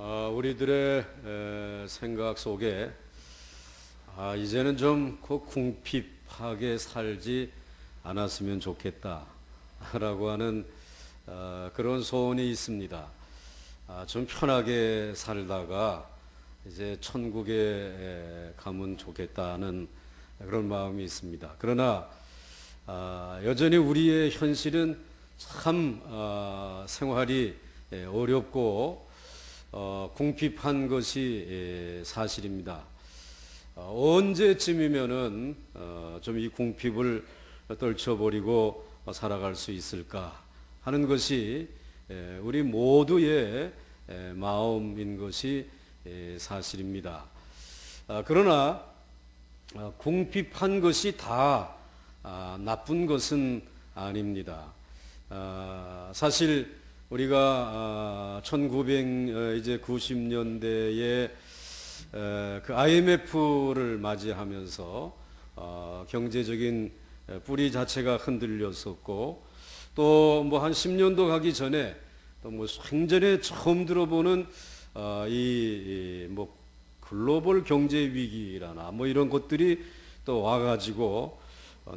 우리들의 생각 속에 이제는 좀 궁핍하게 살지 않았으면 좋겠다라고 하는 그런 소원이 있습니다. 좀 편하게 살다가 이제 천국에 가면 좋겠다는 그런 마음이 있습니다. 그러나 여전히 우리의 현실은 참 생활이 어렵고 궁핍한 것이 사실입니다. 언제쯤이면은 좀 이 궁핍을 떨쳐버리고 살아갈 수 있을까 하는 것이 우리 모두의 마음인 것이 사실입니다. 그러나 궁핍한 것이 다 나쁜 것은 아닙니다. 사실 우리가 1990년대에 그 IMF를 맞이하면서 경제적인 뿌리 자체가 흔들렸었고, 또 뭐 한 10년도 가기 전에 또 뭐 생전에 처음 들어보는 뭐 글로벌 경제 위기라나 뭐 이런 것들이 또 와가지고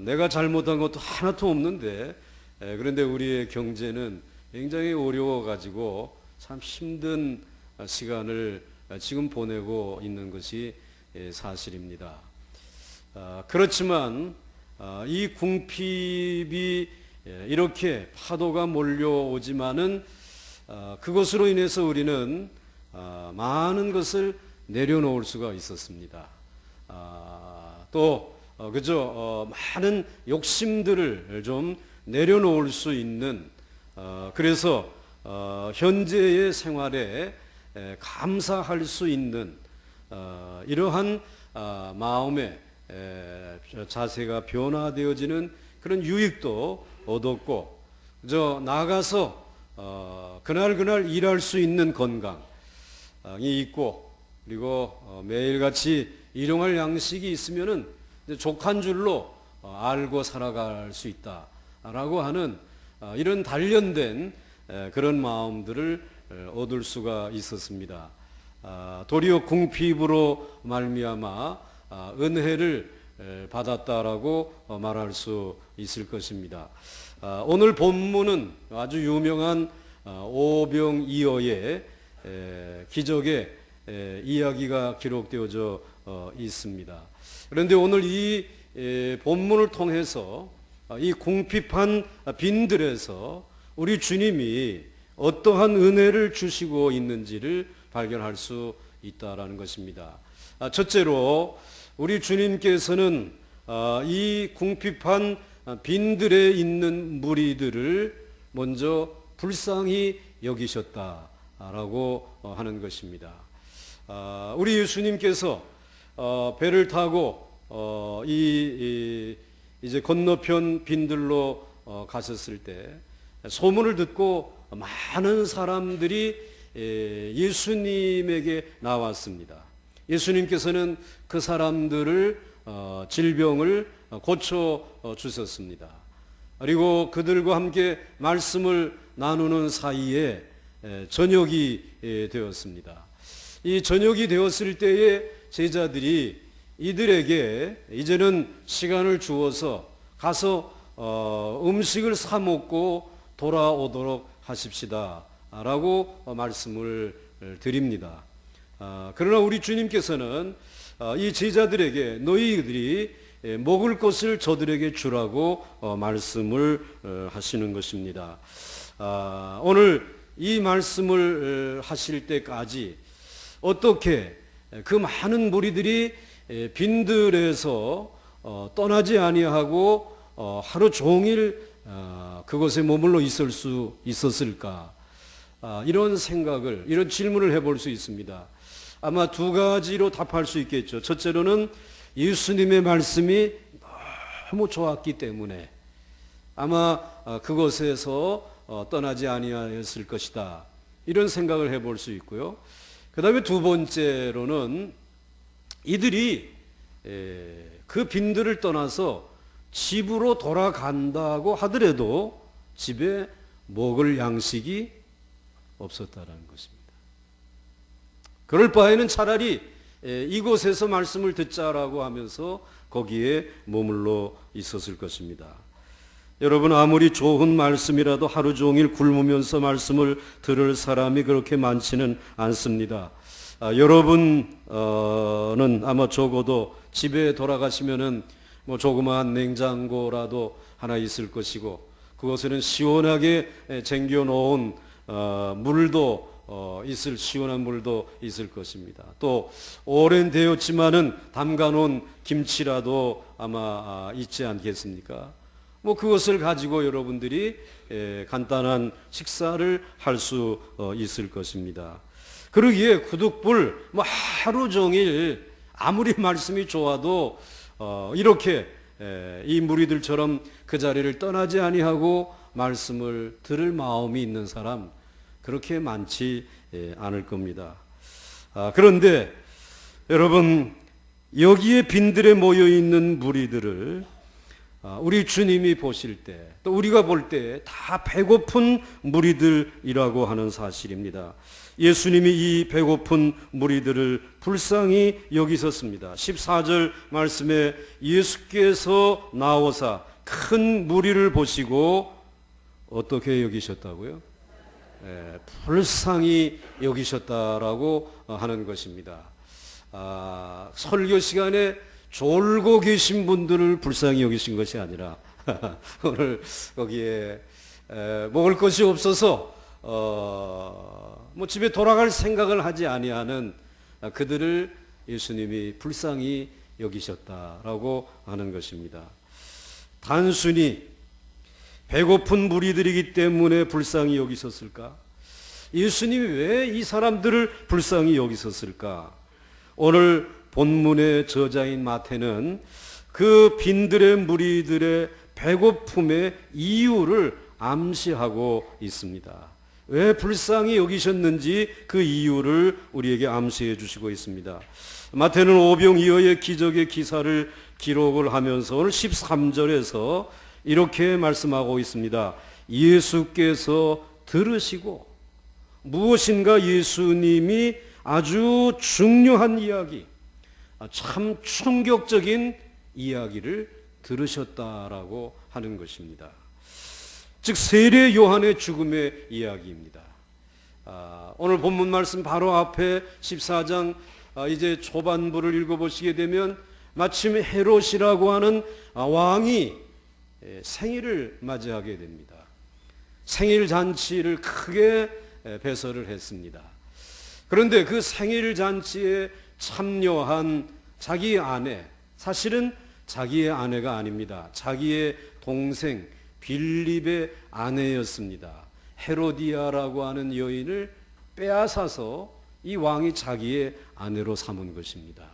내가 잘못한 것도 하나도 없는데, 그런데 우리의 경제는 굉장히 어려워가지고 참 힘든 시간을 지금 보내고 있는 것이 사실입니다. 그렇지만 이 궁핍이 이렇게 파도가 몰려오지만은 그것으로 인해서 우리는 많은 것을 내려놓을 수가 있었습니다. 또 그저 많은 욕심들을 좀 내려놓을 수 있는, 그래서 현재의 생활에 감사할 수 있는 이러한 마음의 자세가 변화되어지는 그런 유익도 얻었고, 나가서 그날 일할 수 있는 건강이 있고, 그리고 매일같이 일용할 양식이 있으면은 족한 줄로 알고 살아갈 수 있다라고 하는 이런 단련된 그런 마음들을 얻을 수가 있었습니다. 도리어 궁핍으로 말미암아 은혜를 받았다라고 말할 수 있을 것입니다. 오늘 본문은 아주 유명한 오병이어의 기적의 이야기가 기록되어져 있습니다. 그런데 오늘 이 본문을 통해서 이 궁핍한 빈들에서 우리 주님이 어떠한 은혜를 주시고 있는지를 발견할 수 있다라는 것입니다. 첫째로 우리 주님께서는 이 궁핍한 빈들에 있는 무리들을 먼저 불쌍히 여기셨다라고 하는 것입니다. 우리 예수님께서 배를 타고 이제 건너편 빈들로 가셨을 때 소문을 듣고 많은 사람들이 예수님에게 나왔습니다. 예수님께서는 그 사람들을 질병을 고쳐 주셨습니다. 그리고 그들과 함께 말씀을 나누는 사이에 저녁이 되었습니다. 이 저녁이 되었을 때에 제자들이 이들에게 이제는 시간을 주어서 가서 음식을 사 먹고 돌아오도록 하십시다 라고 말씀을 드립니다. 그러나 우리 주님께서는 이 제자들에게 너희들이 먹을 것을 저들에게 주라고 말씀을 하시는 것입니다. 오늘 이 말씀을 하실 때까지 어떻게 그 많은 무리들이 빈들에서 떠나지 아니하고 하루 종일 그곳에 머물러 있을 수 있었을까? 이런 생각을, 이런 질문을 해볼 수 있습니다. 아마 두 가지로 답할 수 있겠죠. 첫째로는 예수님의 말씀이 너무 좋았기 때문에 아마 그곳에서 떠나지 아니하였을 것이다, 이런 생각을 해볼 수 있고요. 그 다음에 두 번째로는 이들이 그 빈들을 떠나서 집으로 돌아간다고 하더라도 집에 먹을 양식이 없었다라는 것입니다. 그럴 바에는 차라리 이곳에서 말씀을 듣자라고 하면서 거기에 머물러 있었을 것입니다. 여러분, 아무리 좋은 말씀이라도 하루 종일 굶으면서 말씀을 들을 사람이 그렇게 많지는 않습니다. 여러분은 아마 적어도 집에 돌아가시면은 뭐 조그마한 냉장고라도 하나 있을 것이고, 그것에는 시원하게 쟁겨 놓은 물도 시원한 물도 있을 것입니다. 또 오랜 되었지만은 담가 놓은 김치라도 아마 있지 않겠습니까? 뭐 그것을 가지고 여러분들이 간단한 식사를 할 수 있을 것입니다. 그러기에 구둣불 뭐 하루 종일 아무리 말씀이 좋아도 이렇게 이 무리들처럼 그 자리를 떠나지 아니하고 말씀을 들을 마음이 있는 사람 그렇게 많지 않을 겁니다. 그런데 여러분, 여기에 빈들에 모여 있는 무리들을 우리 주님이 보실 때, 또 우리가 볼 때 다 배고픈 무리들이라고 하는 사실입니다. 예수님이 이 배고픈 무리들을 불쌍히 여기셨습니다. 14절 말씀에 예수께서 나오사 큰 무리를 보시고 어떻게 여기셨다고요? 불쌍히 여기셨다라고 하는 것입니다. 설교 시간에 졸고 계신 분들을 불쌍히 여기신 것이 아니라 오늘 거기에 먹을 것이 없어서 뭐 집에 돌아갈 생각을 하지 아니하는 그들을 예수님이 불쌍히 여기셨다라고 하는 것입니다. 단순히 배고픈 무리들이기 때문에 불쌍히 여기셨을까? 예수님이 왜 이 사람들을 불쌍히 여기셨을까? 오늘 본문의 저자인 마태는 그 빈들의 무리들의 배고픔의 이유를 암시하고 있습니다. 왜 불쌍히 여기셨는지 그 이유를 우리에게 암시해 주시고 있습니다. 마태는 오병이어의 기적의 기사를 기록을 하면서 오늘 13절에서 이렇게 말씀하고 있습니다. 예수께서 들으시고 무엇인가 예수님이 아주 중요한 이야기, 참 충격적인 이야기를 들으셨다라고 하는 것입니다. 즉 세례 요한의 죽음의 이야기입니다. 오늘 본문 말씀 바로 앞에 14장 이제 초반부를 읽어보시게 되면 마침 헤롯이라고 하는 왕이 생일을 맞이하게 됩니다. 생일 잔치를 크게 배설을 했습니다. 그런데 그 생일 잔치에 참여한 자기 아내, 사실은 자기의 아내가 아닙니다. 자기의 동생 빌립의 아내였습니다. 헤로디아라고 하는 여인을 빼앗아서 이 왕이 자기의 아내로 삼은 것입니다.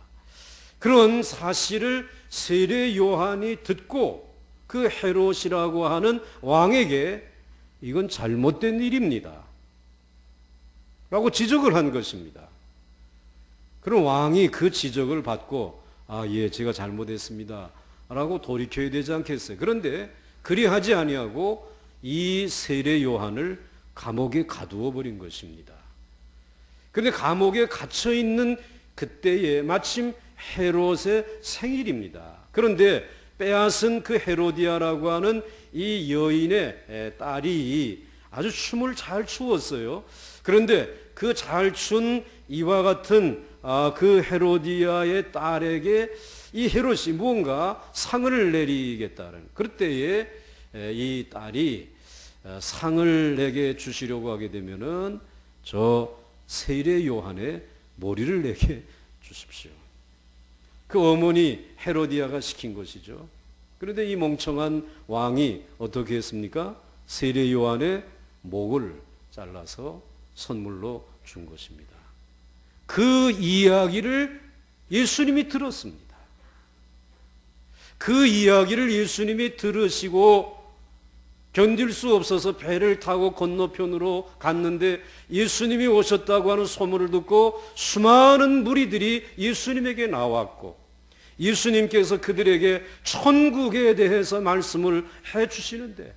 그런 사실을 세례 요한이 듣고 그 헤롯이라고 하는 왕에게 이건 잘못된 일입니다 라고 지적을 한 것입니다. 그럼 왕이 그 지적을 받고 예, 제가 잘못했습니다 라고 돌이켜야 되지 않겠어요? 그런데 그리하지 아니하고 이 세례 요한을 감옥에 가두어 버린 것입니다. 그런데 감옥에 갇혀 있는 그때에 마침 헤롯의 생일입니다. 그런데 빼앗은 그 헤로디아라고 하는 이 여인의 딸이 아주 춤을 잘 추었어요. 그런데 그 잘 춘 이와 같은 그 헤로디아의 딸에게 이 헤롯이 무언가 상을 내리겠다는, 그때에 이 딸이 상을 내게 주시려고 하게 되면은 저 세례 요한의 머리를 내게 주십시오. 그 어머니 헤로디아가 시킨 것이죠. 그런데 이 멍청한 왕이 어떻게 했습니까? 세례 요한의 목을 잘라서 선물로 준 것입니다. 그 이야기를 예수님이 들었습니다. 그 이야기를 예수님이 들으시고 견딜 수 없어서 배를 타고 건너편으로 갔는데 예수님이 오셨다고 하는 소문을 듣고 수많은 무리들이 예수님에게 나왔고 예수님께서 그들에게 천국에 대해서 말씀을 해 주시는데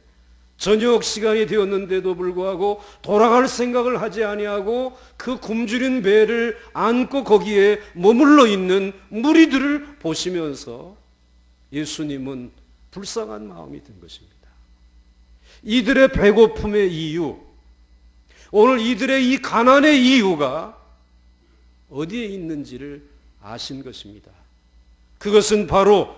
저녁 시간이 되었는데도 불구하고 돌아갈 생각을 하지 아니하고 그 굶주린 배를 안고 거기에 머물러 있는 무리들을 보시면서 예수님은 불쌍한 마음이 든 것입니다. 이들의 배고픔의 이유, 오늘 이들의 이 가난의 이유가 어디에 있는지를 아신 것입니다. 그것은 바로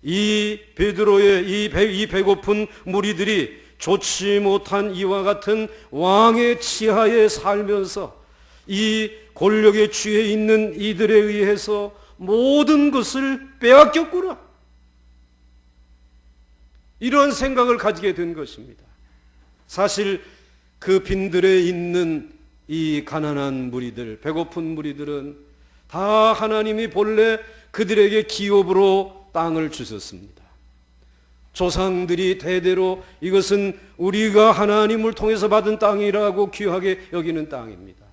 이 베드로의 이 배고픈 무리들이 좋지 못한 이와 같은 왕의 치하에 살면서 이 권력에 취해 있는 이들에 의해서 모든 것을 빼앗겼구나, 이런 생각을 가지게 된 것입니다. 사실 그 빈들에 있는 이 가난한 무리들, 배고픈 무리들은 다 하나님이 본래 그들에게 기업으로 땅을 주셨습니다. 조상들이 대대로 이것은 우리가 하나님을 통해서 받은 땅이라고 귀하게 여기는 땅입니다.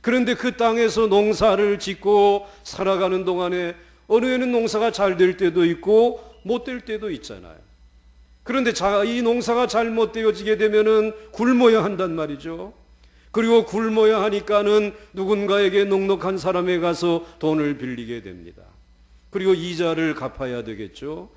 그런데 그 땅에서 농사를 짓고 살아가는 동안에 어느 해는 농사가 잘 될 때도 있고 못 될 때도 있잖아요. 그런데 이 농사가 잘못되어지게 되면은 굶어야 한단 말이죠. 그리고 굶어야 하니까는 누군가에게 넉넉한 사람에 가서 돈을 빌리게 됩니다. 그리고 이자를 갚아야 되겠죠.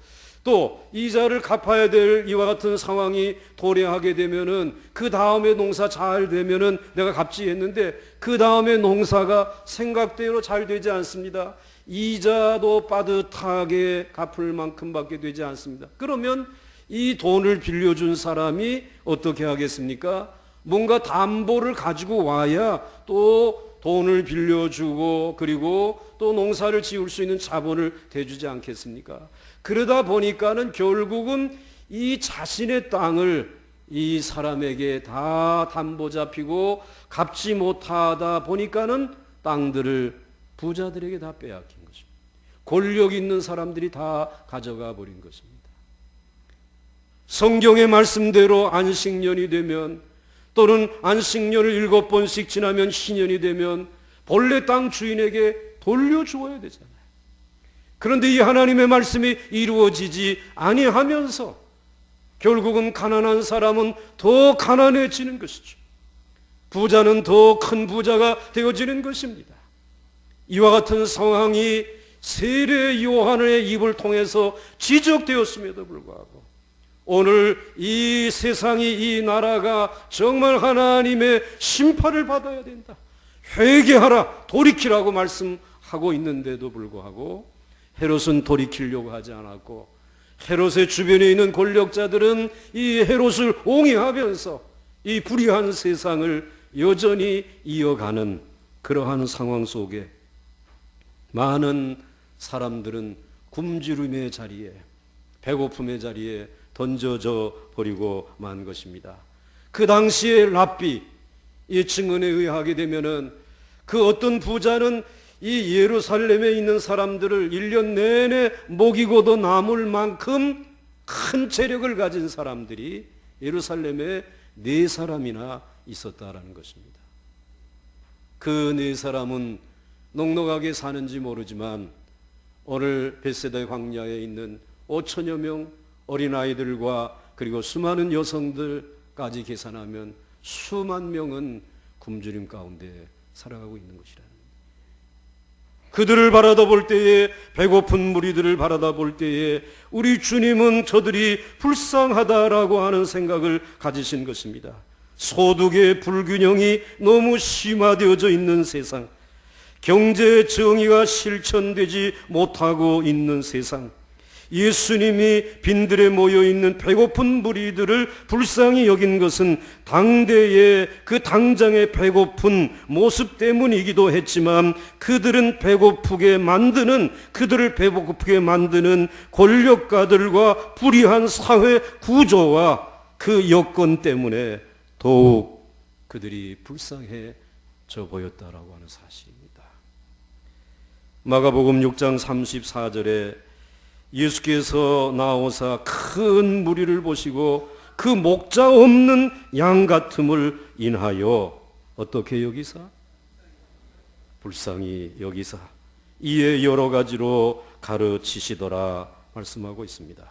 또 이자를 갚아야 될 이와 같은 상황이 도래하게 되면은 그 다음에 농사 잘 되면은 내가 갚지 했는데 그 다음에 농사가 생각대로 잘 되지 않습니다. 이자도 빠듯하게 갚을 만큼밖에 되지 않습니다. 그러면 이 돈을 빌려준 사람이 어떻게 하겠습니까? 뭔가 담보를 가지고 와야 또 돈을 빌려주고 그리고 또 농사를 지을 수 있는 자본을 대주지 않겠습니까? 그러다 보니까는 결국은 이 자신의 땅을 이 사람에게 다 담보 잡히고 갚지 못하다 보니까는 땅들을 부자들에게 다 빼앗긴 것입니다. 권력 있는 사람들이 다 가져가 버린 것입니다. 성경의 말씀대로 안식년이 되면 또는 안식년을 7번씩 지나면 신년이 되면 본래 땅 주인에게 돌려주어야 되잖아요. 그런데 이 하나님의 말씀이 이루어지지 아니하면서 결국은 가난한 사람은 더 가난해지는 것이죠. 부자는 더 큰 부자가 되어지는 것입니다. 이와 같은 상황이 세례 요한의 입을 통해서 지적되었음에도 불구하고 오늘 이 세상이, 이 나라가 정말 하나님의 심판을 받아야 된다, 회개하라, 돌이키라고 말씀하고 있는데도 불구하고 헤롯은 돌이키려고 하지 않았고 헤롯의 주변에 있는 권력자들은 이 헤롯을 옹이하면서 이 불의한 세상을 여전히 이어가는 그러한 상황 속에 많은 사람들은 굶주림의 자리에, 배고픔의 자리에 던져져 버리고 만 것입니다. 그 당시에 랍비, 이 증언에 의하게 되면은 그 어떤 부자는 이 예루살렘에 있는 사람들을 1년 내내 먹이고도 남을 만큼 큰 재력을 가진 사람들이 예루살렘에 4사람이나 있었다라는 것입니다. 그 4사람은 넉넉하게 사는지 모르지만 오늘 벳세다 광야에 있는 5천여 명 어린아이들과 그리고 수많은 여성들까지 계산하면 수만 명은 굶주림 가운데 살아가고 있는 것이라는 거예요. 그들을 바라다 볼 때에, 배고픈 무리들을 바라다 볼 때에 우리 주님은 저들이 불쌍하다라고 하는 생각을 가지신 것입니다. 소득의 불균형이 너무 심화되어져 있는 세상, 경제 정의가 실천되지 못하고 있는 세상, 예수님이 빈들에 모여있는 배고픈 무리들을 불쌍히 여긴 것은 당대의 그 당장의 배고픈 모습 때문이기도 했지만 그들을 배고프게 만드는 권력가들과 불의한 사회 구조와 그 여건 때문에 더욱 그들이 불쌍해져 보였다라고 하는 사실입니다. 마가복음 6장 34절에 예수께서 나오사 큰 무리를 보시고 그 목자 없는 양 같음을 인하여 어떻게 여기사? 불쌍히 여기사 이에 여러 가지로 가르치시더라 말씀하고 있습니다.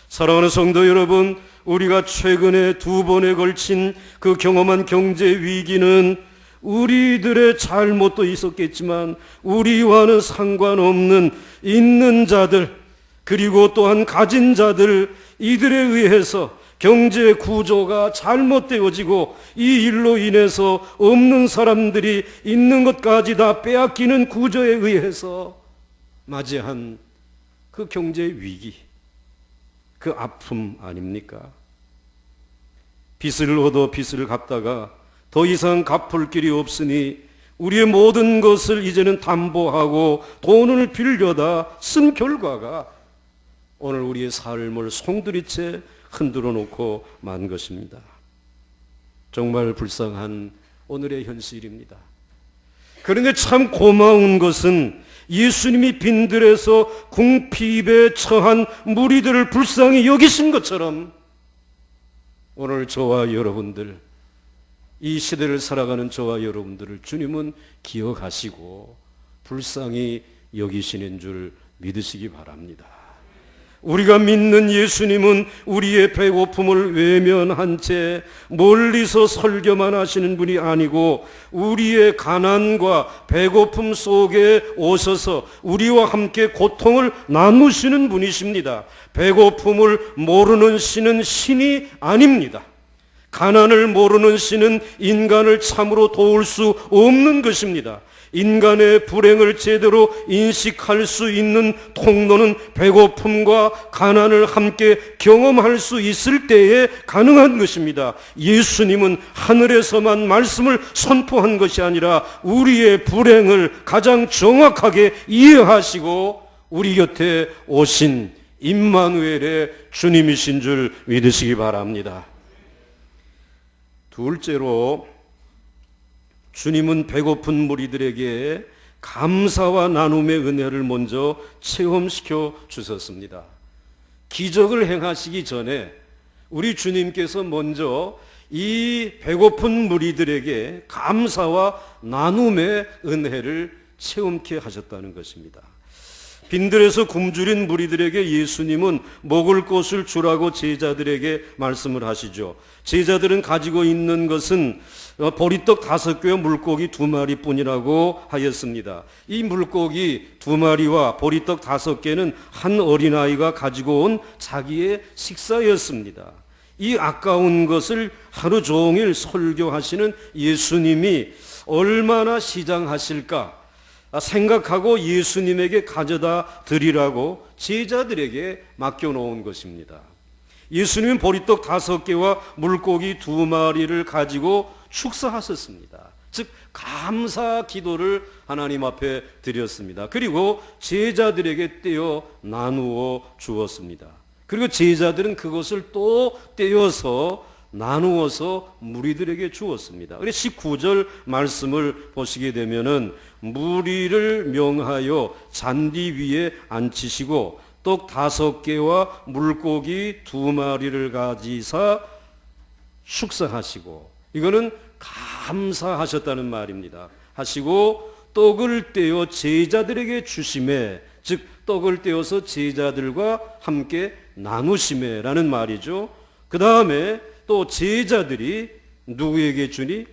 사랑하는 성도 여러분, 우리가 최근에 2번에 걸친 그 경험한 경제 위기는 우리들의 잘못도 있었겠지만 우리와는 상관없는 있는 자들, 그리고 또한 가진 자들, 이들에 의해서 경제 구조가 잘못되어지고 이 일로 인해서 없는 사람들이 있는 것까지 다 빼앗기는 구조에 의해서 맞이한 그 경제 위기, 그 아픔 아닙니까? 빚을 얻어 빚을 갚다가 더 이상 갚을 길이 없으니 우리의 모든 것을 이제는 담보하고 돈을 빌려다 쓴 결과가 오늘 우리의 삶을 송두리째 흔들어 놓고 만 것입니다. 정말 불쌍한 오늘의 현실입니다. 그런데 참 고마운 것은 예수님이 빈들에서 궁핍에 처한 무리들을 불쌍히 여기신 것처럼 오늘 저와 여러분들, 이 시대를 살아가는 저와 여러분들을 주님은 기억하시고 불쌍히 여기시는 줄 믿으시기 바랍니다. 우리가 믿는 예수님은 우리의 배고픔을 외면한 채 멀리서 설교만 하시는 분이 아니고 우리의 가난과 배고픔 속에 오셔서 우리와 함께 고통을 나누시는 분이십니다. 배고픔을 모르는 신은 신이 아닙니다. 가난을 모르는 신은 인간을 참으로 도울 수 없는 것입니다. 인간의 불행을 제대로 인식할 수 있는 통로는 배고픔과 가난을 함께 경험할 수 있을 때에 가능한 것입니다. 예수님은 하늘에서만 말씀을 선포한 것이 아니라 우리의 불행을 가장 정확하게 이해하시고 우리 곁에 오신 임마누엘의 주님이신 줄 믿으시기 바랍니다. 둘째로, 주님은 배고픈 무리들에게 감사와 나눔의 은혜를 먼저 체험시켜 주셨습니다. 기적을 행하시기 전에 우리 주님께서 먼저 이 배고픈 무리들에게 감사와 나눔의 은혜를 체험케 하셨다는 것입니다. 빈들에서 굶주린 무리들에게 예수님은 먹을 것을 주라고 제자들에게 말씀을 하시죠. 제자들은 가지고 있는 것은 보리떡 5개와 물고기 2마리 뿐이라고 하였습니다. 이 물고기 2마리와 보리떡 5개는 한 어린아이가 가지고 온 자기의 식사였습니다. 이 아까운 것을 하루 종일 설교하시는 예수님이 얼마나 시장하실까 생각하고 예수님에게 가져다 드리라고 제자들에게 맡겨놓은 것입니다. 예수님은 보리떡 5개와 물고기 2마리를 가지고 축사하셨습니다. 즉 감사 기도를 하나님 앞에 드렸습니다. 그리고 제자들에게 떼어 나누어 주었습니다. 그리고 제자들은 그것을 또 떼어서 나누어서 무리들에게 주었습니다. 그래서 19절 말씀을 보시게 되면은 무리를 명하여 잔디 위에 앉히시고 떡 5개와 물고기 2마리를 가지사 축사하시고, 이거는 감사하셨다는 말입니다. 하시고 떡을 떼어 제자들에게 주심에, 즉 떡을 떼어서 제자들과 함께 나누심에라는 말이죠. 그 다음에 또 제자들이 누구에게 주니?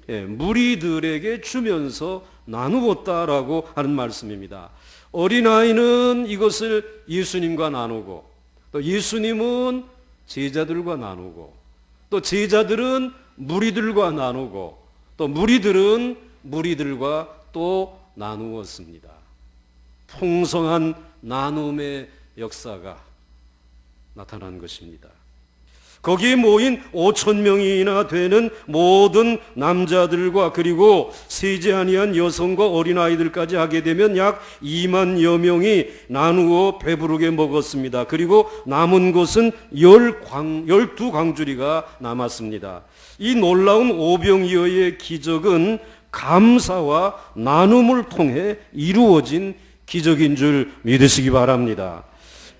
무리들에게 주면서 나누었다라고 하는 말씀입니다. 어린아이는 이것을 예수님과 나누고, 또 예수님은 제자들과 나누고, 또 제자들은 무리들과 나누고, 또 무리들은 무리들과 또 나누었습니다. 풍성한 나눔의 역사가 나타난 것입니다. 거기에 모인 5,000명이나 되는 모든 남자들과 그리고 세지 아니한 여성과 어린아이들까지 하게 되면 약 2만여 명이 나누어 배부르게 먹었습니다. 그리고 남은 것은 12광주리가 남았습니다. 이 놀라운 오병이어의 기적은 감사와 나눔을 통해 이루어진 기적인 줄 믿으시기 바랍니다.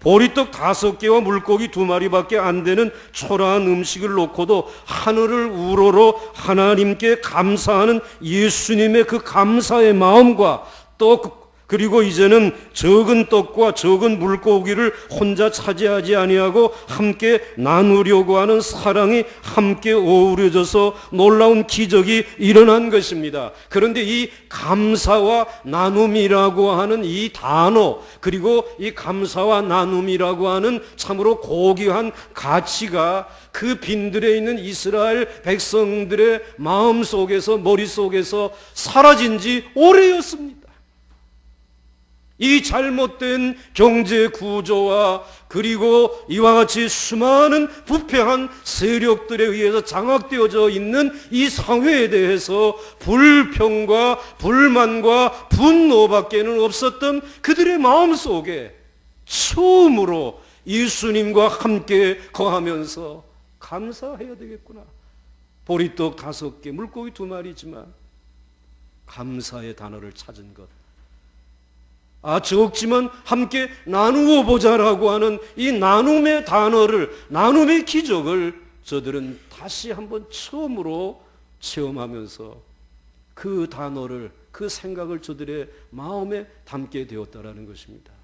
보리떡 5개와 물고기 2마리밖에 안 되는 초라한 음식을 놓고도 하늘을 우러러 하나님께 감사하는 예수님의 그 감사의 마음과 또 그리고 이제는 적은 떡과 적은 물고기를 혼자 차지하지 아니하고 함께 나누려고 하는 사랑이 함께 어우러져서 놀라운 기적이 일어난 것입니다. 그런데 이 감사와 나눔이라고 하는 이 단어, 그리고 이 감사와 나눔이라고 하는 참으로 고귀한 가치가 그 빈들에 있는 이스라엘 백성들의 마음속에서, 머릿속에서 사라진 지 오래였습니다. 이 잘못된 경제 구조와 그리고 이와 같이 수많은 부패한 세력들에 의해서 장악되어져 있는 이 사회에 대해서 불평과 불만과 분노밖에는 없었던 그들의 마음속에 처음으로 예수님과 함께 거하면서 감사해야 되겠구나. 보리떡 5개, 물고기 2마리지만 감사의 단어를 찾은 것. 적지만 함께 나누어 보자라고 하는 이 나눔의 단어를, 나눔의 기적을 저들은 다시 한번 처음으로 체험하면서 그 단어를, 그 생각을 저들의 마음에 담게 되었다라는 것입니다.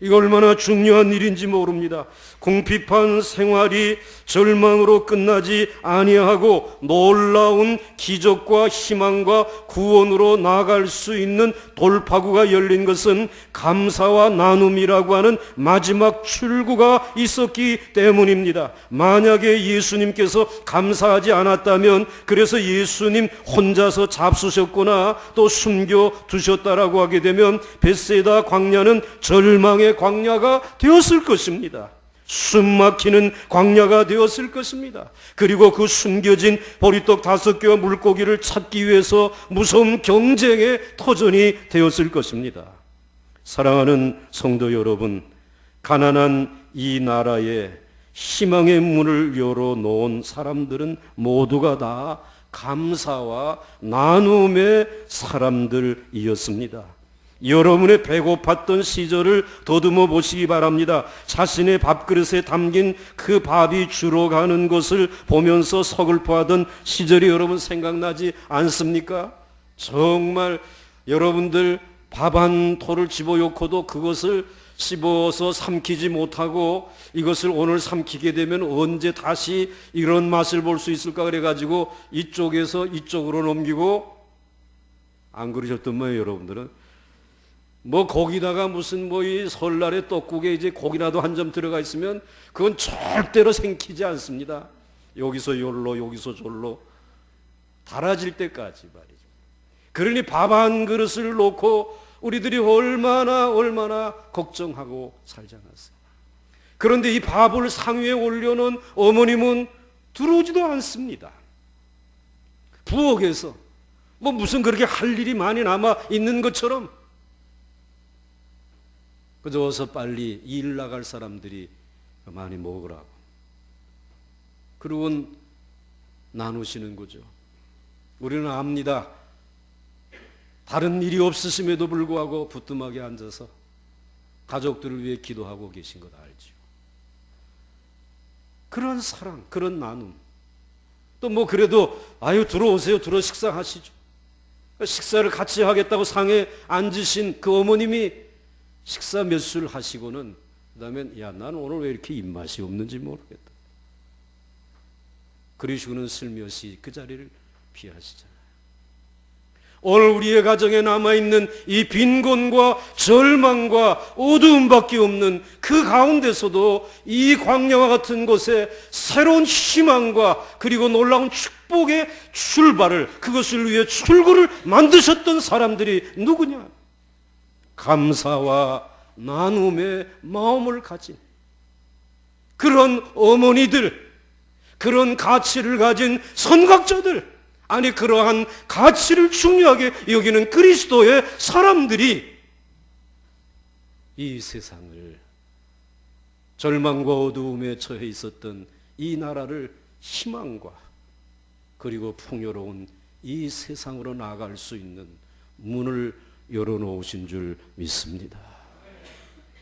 이거 얼마나 중요한 일인지 모릅니다. 궁핍한 생활이 절망으로 끝나지 아니하고 놀라운 기적과 희망과 구원으로 나아갈 수 있는 돌파구가 열린 것은 감사와 나눔이라고 하는 마지막 출구가 있었기 때문입니다. 만약에 예수님께서 감사하지 않았다면, 그래서 예수님 혼자서 잡수셨거나 또 숨겨두셨다라고 하게 되면 벳세다 광야는 절망의 광야가 되었을 것입니다. 숨막히는 광야가 되었을 것입니다. 그리고 그 숨겨진 보리떡 5개와 물고기를 찾기 위해서 무서운 경쟁의 터전이 되었을 것입니다. 사랑하는 성도 여러분, 가난한 이 나라에 희망의 문을 열어놓은 사람들은 모두가 다 감사와 나눔의 사람들이었습니다. 여러분의 배고팠던 시절을 더듬어 보시기 바랍니다. 자신의 밥그릇에 담긴 그 밥이 줄어가는 것을 보면서 서글퍼하던 시절이 여러분 생각나지 않습니까? 정말 여러분들 밥 한 토를 집어넣고도 그것을 씹어서 삼키지 못하고 이것을 오늘 삼키게 되면 언제 다시 이런 맛을 볼 수 있을까 그래가지고 이쪽에서 이쪽으로 넘기고, 안 그러셨던 거예요 여러분들은? 거기다가 무슨 이 설날에 떡국에 이제 고기라도 한 점 들어가 있으면 그건 절대로 생기지 않습니다. 여기서 열로 여기서 졸로 달아질 때까지 말이죠. 그러니 밥 한 그릇을 놓고 우리들이 얼마나 걱정하고 살지 않았어요. 그런데 이 밥을 상위에 올려놓은 어머님은 들어오지도 않습니다. 부엌에서 무슨 그렇게 할 일이 많이 남아 있는 것처럼 그저 어서 빨리 일 나갈 사람들이 많이 먹으라고. 그러고는 나누시는 거죠. 우리는 압니다. 다른 일이 없으심에도 불구하고 부뚜막에 앉아서 가족들을 위해 기도하고 계신 것 알죠. 그런 사랑, 그런 나눔. 또 그래도 들어오세요. 들어 식사하시죠. 식사를 같이 하겠다고 상에 앉으신 그 어머님이 식사 몇 술 하시고는 그 다음에 나는 오늘 왜 이렇게 입맛이 없는지 모르겠다. 그러시고는 슬며시 그 자리를 피하시잖아요. 오늘 우리의 가정에 남아있는 이 빈곤과 절망과 어두움밖에 없는 그 가운데서도 이 광야와 같은 곳에 새로운 희망과 그리고 놀라운 축복의 출발을, 그것을 위해 출구를 만드셨던 사람들이 누구냐? 감사와 나눔의 마음을 가진 그런 어머니들, 그런 가치를 가진 선각자들, 아니 그러한 가치를 중요하게 여기는 그리스도의 사람들이 이 세상을, 절망과 어두움에 처해 있었던 이 나라를 희망과 그리고 풍요로운 이 세상으로 나아갈 수 있는 문을 열어놓으신 줄 믿습니다.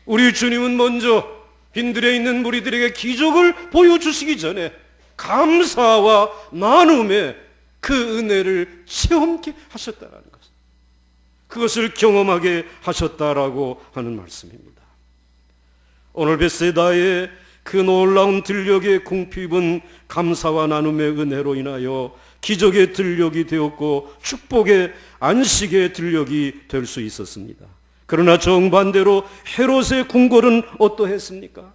우리 주님은 먼저 빈들에 있는 무리들에게 기적을 보여주시기 전에 감사와 나눔의 그 은혜를 체험케 하셨다는 것. 그것을 경험하게 하셨다라고 하는 말씀입니다. 오늘 벳세다의 그 놀라운 들녘의 궁핍은 감사와 나눔의 은혜로 인하여 기적의 들녘이 되었고 축복의 안식의 들녘이 될 수 있었습니다. 그러나 정반대로 헤롯의 궁궐은 어떠했습니까?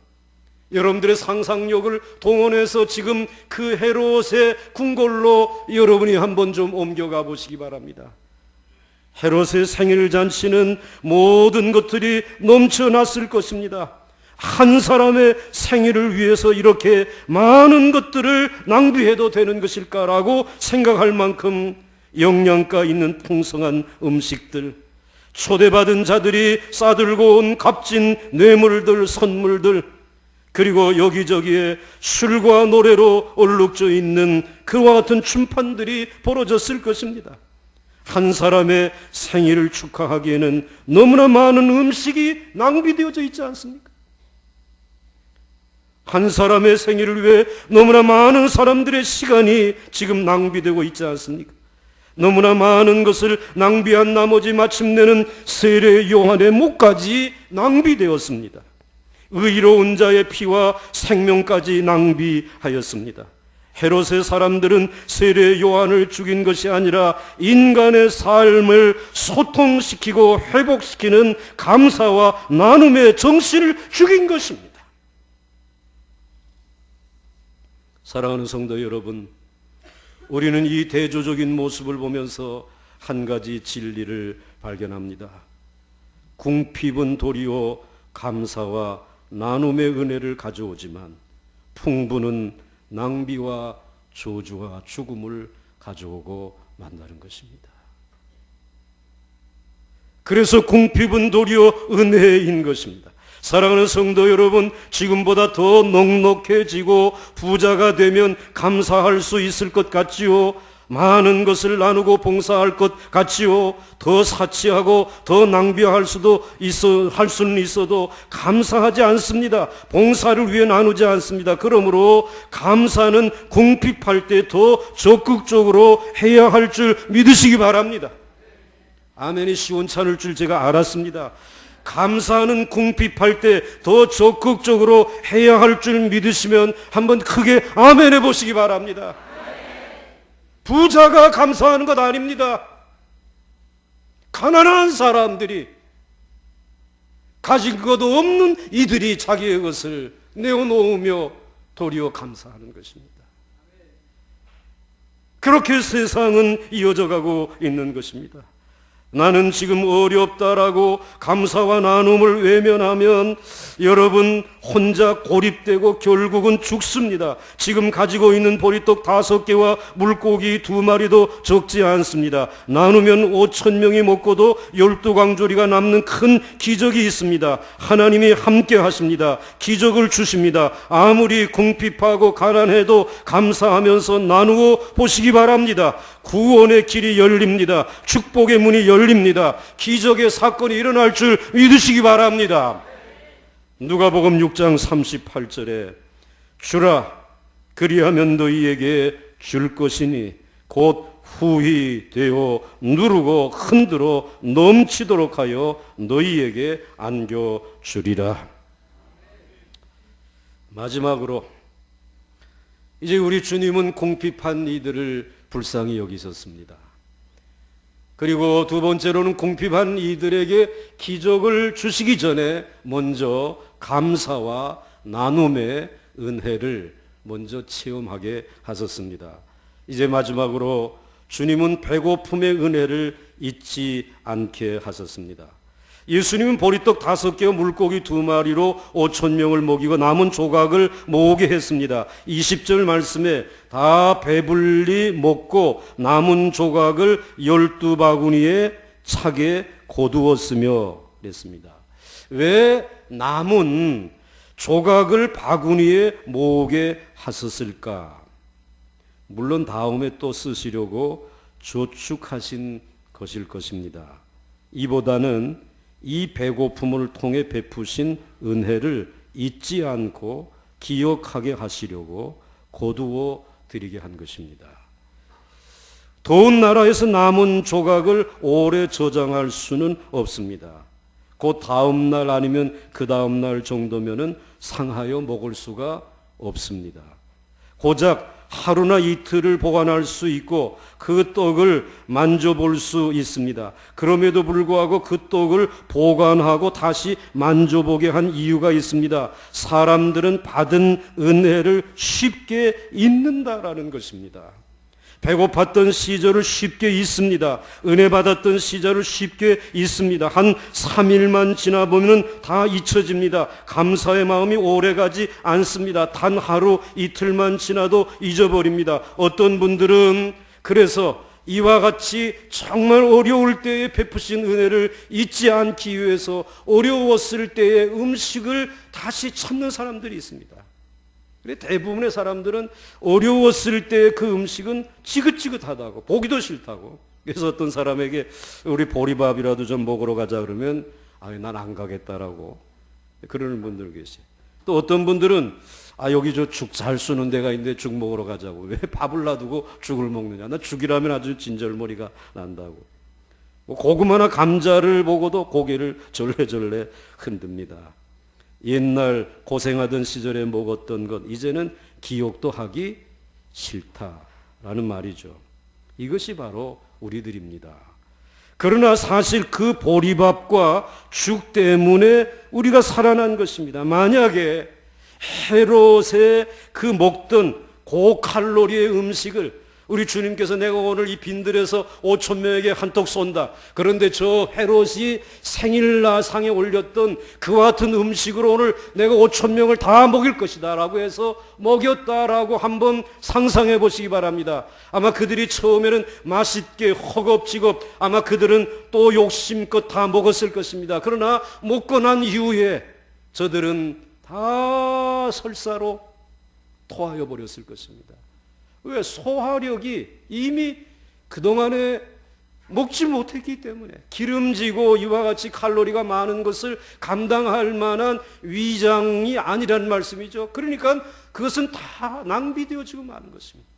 여러분들의 상상력을 동원해서 지금 그 헤롯의 궁궐로 여러분이 한번 좀 옮겨가 보시기 바랍니다. 헤롯의 생일 잔치는 모든 것들이 넘쳐났을 것입니다. 한 사람의 생일을 위해서 이렇게 많은 것들을 낭비해도 되는 것일까라고 생각할 만큼 영양가 있는 풍성한 음식들, 초대받은 자들이 싸들고 온 값진 뇌물들, 선물들, 그리고 여기저기에 술과 노래로 얼룩져 있는 그와 같은 춤판들이 벌어졌을 것입니다. 한 사람의 생일을 축하하기에는 너무나 많은 음식이 낭비되어져 있지 않습니까? 한 사람의 생일을 위해 너무나 많은 사람들의 시간이 지금 낭비되고 있지 않습니까? 너무나 많은 것을 낭비한 나머지 마침내는 세례 요한의 목까지 낭비되었습니다. 의로운 자의 피와 생명까지 낭비하였습니다. 헤롯의 사람들은 세례 요한을 죽인 것이 아니라 인간의 삶을 소통시키고 회복시키는 감사와 나눔의 정신을 죽인 것입니다. 사랑하는 성도 여러분, 우리는 이 대조적인 모습을 보면서 한 가지 진리를 발견합니다. 궁핍은 도리어 감사와 나눔의 은혜를 가져오지만 풍부는 낭비와 저주와 죽음을 가져오고 만나는 것입니다. 그래서 궁핍은 도리어 은혜인 것입니다. 사랑하는 성도 여러분, 지금보다 더 넉넉해지고 부자가 되면 감사할 수 있을 것 같지요. 많은 것을 나누고 봉사할 것 같지요. 더 사치하고 더 낭비할 수는 있어도 감사하지 않습니다. 봉사를 위해 나누지 않습니다. 그러므로 감사는 궁핍할 때 더 적극적으로 해야 할 줄 믿으시기 바랍니다. 아멘이 시원찮을 줄 제가 알았습니다. 감사는 궁핍할 때 더 적극적으로 해야 할 줄 믿으시면 한번 크게 아멘 해보시기 바랍니다. 부자가 감사하는 것 아닙니다. 가난한 사람들이, 가진 것 없는 이들이 자기의 것을 내어놓으며 도리어 감사하는 것입니다. 그렇게 세상은 이어져 가고 있는 것입니다. 나는 지금 어렵다라고 감사와 나눔을 외면하면 여러분 혼자 고립되고 결국은 죽습니다. 지금 가지고 있는 보리떡 5개와 물고기 2마리도 적지 않습니다. 나누면 5,000명이 먹고도 12광조리가 남는 큰 기적이 있습니다. 하나님이 함께 하십니다. 기적을 주십니다. 아무리 궁핍하고 가난해도 감사하면서 나누어 보시기 바랍니다. 구원의 길이 열립니다. 축복의 문이 열립니다. 기적의 사건이 일어날 줄 믿으시기 바랍니다. 누가복음 6장 38절에 주라, 그리하면 너희에게 줄 것이니 곧 후히 되어 누르고 흔들어 넘치도록 하여 너희에게 안겨주리라. 마지막으로 이제 우리 주님은 궁핍한 이들을 불쌍히 여기셨습니다. 그리고 두 번째로는 궁핍한 이들에게 기적을 주시기 전에 먼저 감사와 나눔의 은혜를 먼저 체험하게 하셨습니다. 이제 마지막으로 주님은 배고픔의 은혜를 잊지 않게 하셨습니다. 예수님은 보리떡 5개와 물고기 2마리로 5,000명을 먹이고 남은 조각을 모으게 했습니다. 20절 말씀에 다 배불리 먹고 남은 조각을 12바구니에 차게 거두었으며 그랬습니다. 왜 남은 조각을 바구니에 모으게 하셨을까? 물론 다음에 또 쓰시려고 저축하신 것일 것입니다. 이보다는 이 배고픔을 통해 베푸신 은혜를 잊지 않고 기억하게 하시려고 거두어 드리게 한 것입니다. 더운 나라에서 남은 조각을 오래 저장할 수는 없습니다. 그 다음 날 아니면 그 다음 날 정도면은 상하여 먹을 수가 없습니다. 고작 하루나 이틀을 보관할 수 있고 그 떡을 만져볼 수 있습니다. 그럼에도 불구하고 그 떡을 보관하고 다시 만져보게 한 이유가 있습니다. 사람들은 받은 은혜를 쉽게 잊는다라는 것입니다. 배고팠던 시절을 쉽게 잊습니다. 은혜 받았던 시절을 쉽게 잊습니다. 한 3일만 지나보면 다 잊혀집니다. 감사의 마음이 오래가지 않습니다. 단 하루 이틀만 지나도 잊어버립니다. 어떤 분들은 그래서 이와 같이 정말 어려울 때에 베푸신 은혜를 잊지 않기 위해서 어려웠을 때의 음식을 다시 찾는 사람들이 있습니다. 대부분의 사람들은 어려웠을 때 그 음식은 지긋지긋하다고, 보기도 싫다고. 그래서 어떤 사람에게 우리 보리밥이라도 좀 먹으러 가자 그러면 난 안 가겠다라고 그러는 분들 계세요. 또 어떤 분들은 여기 저 죽 잘 쏘는 데가 있는데 죽 먹으러 가자고. 왜 밥을 놔두고 죽을 먹느냐. 나 죽이라면 아주 진절머리가 난다고. 고구마나 감자를 보고도 고개를 절레절레 흔듭니다. 옛날 고생하던 시절에 먹었던 것 이제는 기억도 하기 싫다라는 말이죠. 이것이 바로 우리들입니다. 그러나 사실 그 보리밥과 죽 때문에 우리가 살아난 것입니다. 만약에 헤롯의 그 먹던 고칼로리의 음식을 우리 주님께서 내가 오늘 이 빈들에서 5천 명에게 한턱 쏜다. 그런데 저 헤롯이 생일나상에 올렸던 그와 같은 음식으로 오늘 내가 5천 명을 다 먹일 것이다 라고 해서 먹였다라고 한번 상상해 보시기 바랍니다. 아마 그들이 처음에는 맛있게 허겁지겁 아마 그들은 또 욕심껏 다 먹었을 것입니다. 그러나 먹고 난 이후에 저들은 다 설사로 토하여 버렸을 것입니다. 왜? 소화력이 이미 그동안에 먹지 못했기 때문에 기름지고 이와 같이 칼로리가 많은 것을 감당할 만한 위장이 아니라는 말씀이죠. 그러니까 그것은 다 낭비되어지고 마는 것입니다.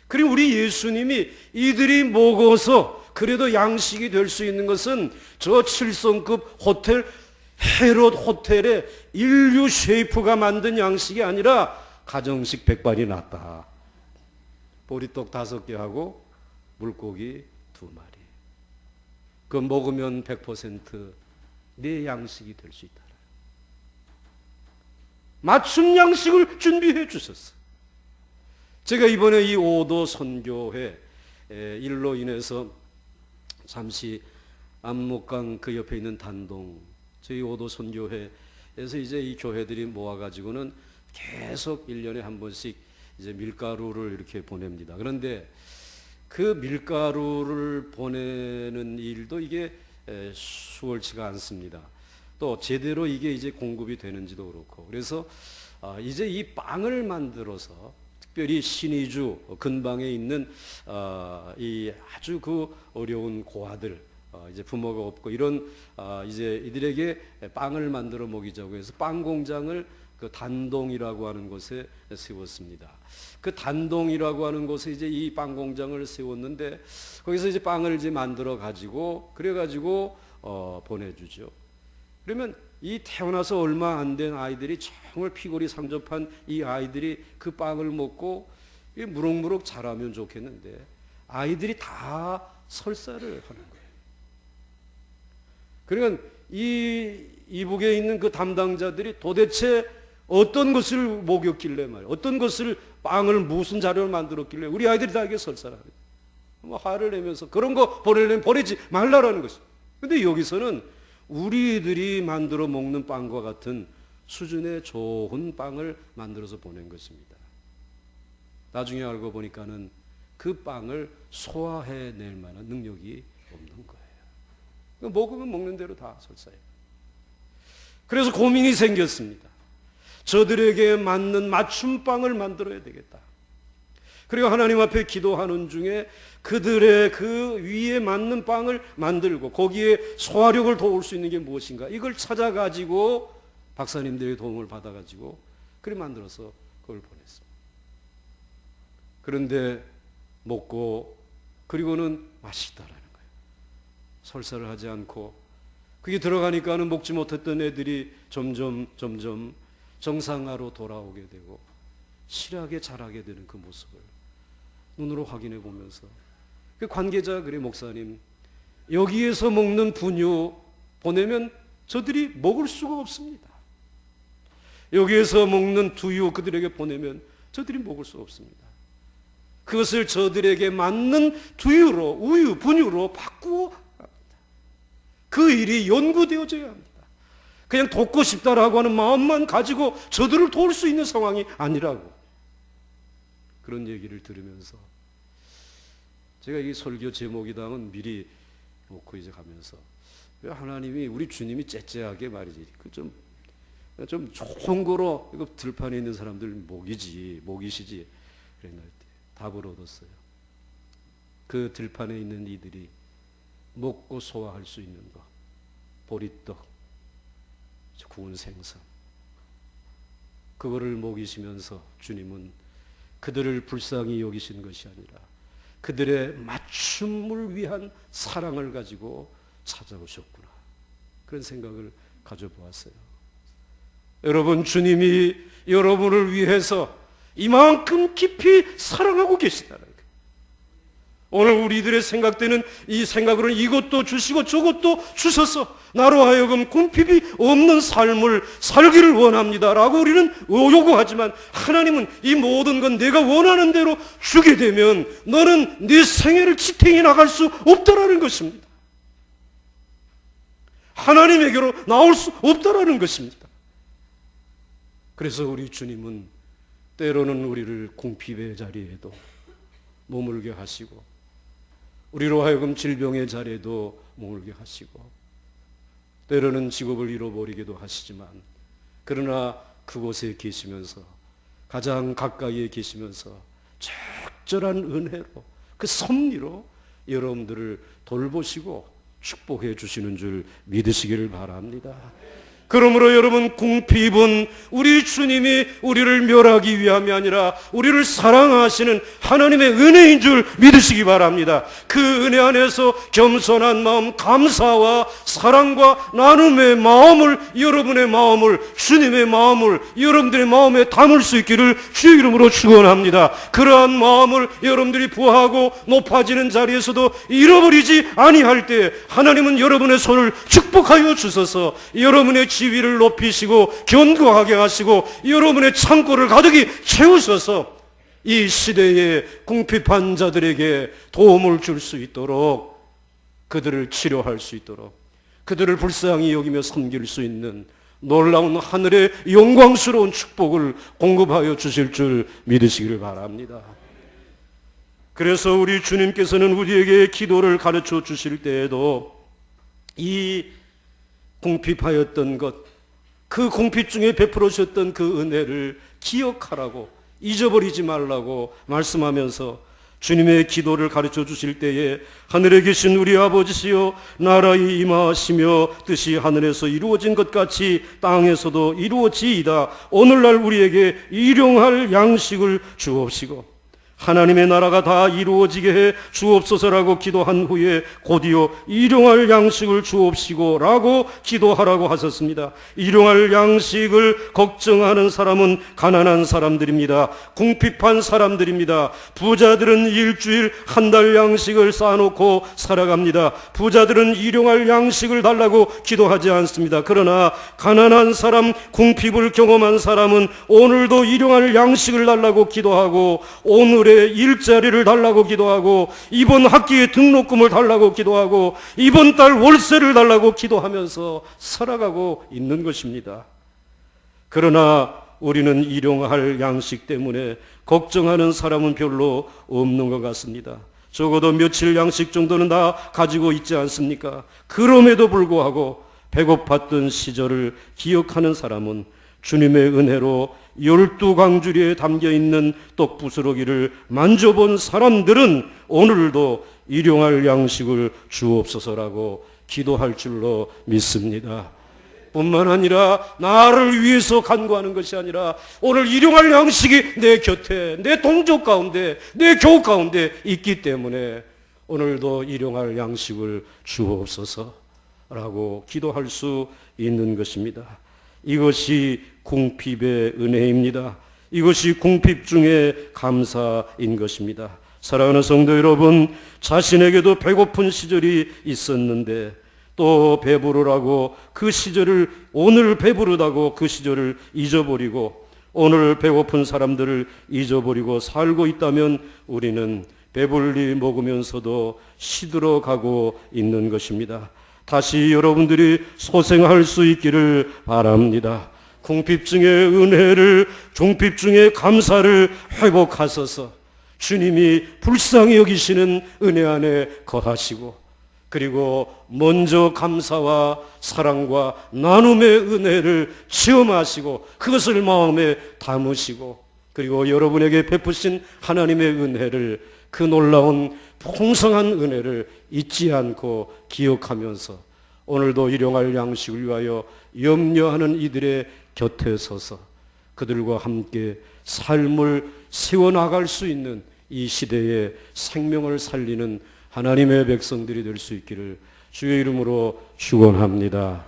그리고 우리 예수님이 이들이 먹어서 그래도 양식이 될 수 있는 것은 저 7성급 호텔 헤롯 호텔의 인류 셰프가 만든 양식이 아니라 가정식 백반이 낫다. 보리떡 5개 하고 물고기 2마리. 그거 먹으면 100% 내 양식이 될 수 있다. 맞춤 양식을 준비해 주셨어. 제가 이번에 이 오도 선교회 일로 인해서 잠시 압록강 그 옆에 있는 단동 저희 오도 선교회에서 이제 이 교회들이 모아가지고는 계속 1년에 한 번씩 이제 밀가루를 이렇게 보냅니다. 그런데 그 밀가루를 보내는 일도 이게 수월치가 않습니다. 또 제대로 이게 이제 공급이 되는지도 그렇고. 그래서 이제 이 빵을 만들어서 특별히 신의주 근방에 있는 이 아주 그 어려운 고아들 이제 부모가 없고 이런 이제 이들에게 빵을 만들어 먹이자고 해서 빵 공장을 그 단동이라고 하는 곳에 세웠습니다. 그 단동이라고 하는 곳에 이제 이 빵 공장을 세웠는데 거기서 이제 빵을 이제 만들어 가지고 그래가지고 보내주죠. 그러면 이 태어나서 얼마 안 된 아이들이 정말 피골이 상접한 이 아이들이 그 빵을 먹고 무럭무럭 자라면 좋겠는데 아이들이 다 설사를 하는 거예요. 그러니까 이 이북에 있는 그 담당자들이 도대체 어떤 것을 먹였길래 말이야. 어떤 것을 빵을 무슨 자료를 만들었길래 우리 아이들이 다 이게 설사를 하는 거예요. 화를 내면서 그런 거 보내려면 보내지 말라라는 것이죠. 근데 여기서는 우리들이 만들어 먹는 빵과 같은 수준의 좋은 빵을 만들어서 보낸 것입니다. 나중에 알고 보니까는 그 빵을 소화해낼 만한 능력이 없는 거예요. 먹으면 먹는 대로 다 설사해요. 그래서 고민이 생겼습니다. 저들에게 맞는 맞춤빵을 만들어야 되겠다. 그리고 하나님 앞에 기도하는 중에 그들의 그 위에 맞는 빵을 만들고 거기에 소화력을 도울 수 있는 게 무엇인가 이걸 찾아가지고 박사님들의 도움을 받아가지고 그래 만들어서 그걸 보냈습니다. 그런데 먹고 그리고는 맛있다라는 거예요. 설사를 하지 않고 그게 들어가니까는 먹지 못했던 애들이 점점 정상화로 돌아오게 되고 실하게 자라게 되는 그 모습을 눈으로 확인해 보면서 그 관계자 그래 목사님 여기에서 먹는 분유 보내면 저들이 먹을 수가 없습니다. 여기에서 먹는 두유 그들에게 보내면 저들이 먹을 수 없습니다. 그것을 저들에게 맞는 두유로 우유 분유로 바꾸어 합니다. 그 일이 연구되어져야 합니다. 그냥 돕고 싶다라고 하는 마음만 가지고 저들을 도울 수 있는 상황이 아니라고 그런 얘기를 들으면서 제가 이 설교 제목이당은 미리 놓고 이제 가면서 하나님이 우리 주님이 째째하게 말이지 좀 좋은 거로 이거 들판에 있는 사람들 목이시지 그랬나 답을 얻었어요. 그 들판에 있는 이들이 먹고 소화할 수 있는 거 보리떡 구운 생선 그거를 먹이시면서 주님은 그들을 불쌍히 여기신 것이 아니라 그들의 맞춤을 위한 사랑을 가지고 찾아오셨구나 그런 생각을 가져보았어요. 여러분 주님이 여러분을 위해서 이만큼 깊이 사랑하고 계시다는 거예요. 오늘 우리들의 생각되는 이 생각으로는 이것도 주시고 저것도 주셔서 나로 하여금 궁핍이 없는 삶을 살기를 원합니다라고 우리는 요구하지만 하나님은 이 모든 건 내가 원하는 대로 주게 되면 너는 네 생애를 지탱해 나갈 수 없다라는 것입니다. 하나님에게로 나올 수 없다라는 것입니다. 그래서 우리 주님은 때로는 우리를 궁핍의 자리에도 머물게 하시고 우리로 하여금 질병의 자리에도 머물게 하시고 때로는 직업을 잃어버리기도 하시지만 그러나 그곳에 계시면서 가장 가까이에 계시면서 적절한 은혜로 그 섭리로 여러분들을 돌보시고 축복해 주시는 줄 믿으시기를 바랍니다. 그러므로 여러분 궁핍은 우리 주님이 우리를 멸하기 위함이 아니라 우리를 사랑하시는 하나님의 은혜인 줄 믿으시기 바랍니다. 그 은혜 안에서 겸손한 마음, 감사와 사랑과 나눔의 마음을 여러분의 마음을 주님의 마음을 여러분들의 마음에 담을 수 있기를 주의 이름으로 축원합니다. 그러한 마음을 여러분들이 부하고 높아지는 자리에서도 잃어버리지 아니할 때 하나님은 여러분의 손을 축복하여 주셔서 여러분의 지위를 높이시고 견고하게 하시고 여러분의 창고를 가득히 채우셔서 이 시대의 궁핍한 자들에게 도움을 줄 수 있도록 그들을 치료할 수 있도록 그들을 불쌍히 여기며 섬길 수 있는 놀라운 하늘의 영광스러운 축복을 공급하여 주실 줄 믿으시기를 바랍니다. 그래서 우리 주님께서는 우리에게 기도를 가르쳐 주실 때에도 이 궁핍하였던 것, 그 궁핍 중에 베풀어 주셨던 그 은혜를 기억하라고 잊어버리지 말라고 말씀하면서 주님의 기도를 가르쳐 주실 때에 하늘에 계신 우리 아버지시여 나라의 임하시며 뜻이 하늘에서 이루어진 것 같이 땅에서도 이루어지이다. 오늘날 우리에게 일용할 양식을 주옵시고 하나님의 나라가 다 이루어지게 해 주옵소서라고 기도한 후에 곧이어 일용할 양식을 주옵시고 라고 기도하라고 하셨습니다. 일용할 양식을 걱정하는 사람은 가난한 사람들입니다. 궁핍한 사람들입니다. 부자들은 일주일 한 달 양식을 쌓아놓고 살아갑니다. 부자들은 일용할 양식을 달라고 기도하지 않습니다. 그러나 가난한 사람, 궁핍을 경험한 사람은 오늘도 일용할 양식을 달라고 기도하고 오늘의 일자리를 달라고 기도하고 이번 학기에 등록금을 달라고 기도하고 이번 달 월세를 달라고 기도하면서 살아가고 있는 것입니다. 그러나 우리는 일용할 양식 때문에 걱정하는 사람은 별로 없는 것 같습니다. 적어도 며칠 양식 정도는 다 가지고 있지 않습니까? 그럼에도 불구하고 배고팠던 시절을 기억하는 사람은 주님의 은혜로 12강주리에 담겨있는 떡부스러기를 만져본 사람들은 오늘도 일용할 양식을 주옵소서라고 기도할 줄로 믿습니다. 뿐만 아니라 나를 위해서 간구하는 것이 아니라 오늘 일용할 양식이 내 곁에 내 동족 가운데 내 교우 가운데 있기 때문에 오늘도 일용할 양식을 주옵소서라고 기도할 수 있는 것입니다. 이것이 궁핍의 은혜입니다. 이것이 궁핍 중에 감사인 것입니다. 사랑하는 성도 여러분, 자신에게도 배고픈 시절이 있었는데 또 배부르라고 그 시절을, 오늘 배부르다고 그 시절을 잊어버리고 오늘 배고픈 사람들을 잊어버리고 살고 있다면 우리는 배불리 먹으면서도 시들어 가고 있는 것입니다. 다시 여러분들이 소생할 수 있기를 바랍니다. 궁핍중의 은혜를, 종핍중의 감사를 회복하소서. 주님이 불쌍히 여기시는 은혜 안에 거하시고, 그리고 먼저 감사와 사랑과 나눔의 은혜를 체험하시고 그것을 마음에 담으시고, 그리고 여러분에게 베푸신 하나님의 은혜를, 그 놀라운 풍성한 은혜를 잊지 않고 기억하면서 오늘도 일용할 양식을 위하여 염려하는 이들의 곁에 서서 그들과 함께 삶을 세워나갈 수 있는 이 시대의 생명을 살리는 하나님의 백성들이 될 수 있기를 주의 이름으로 축원합니다.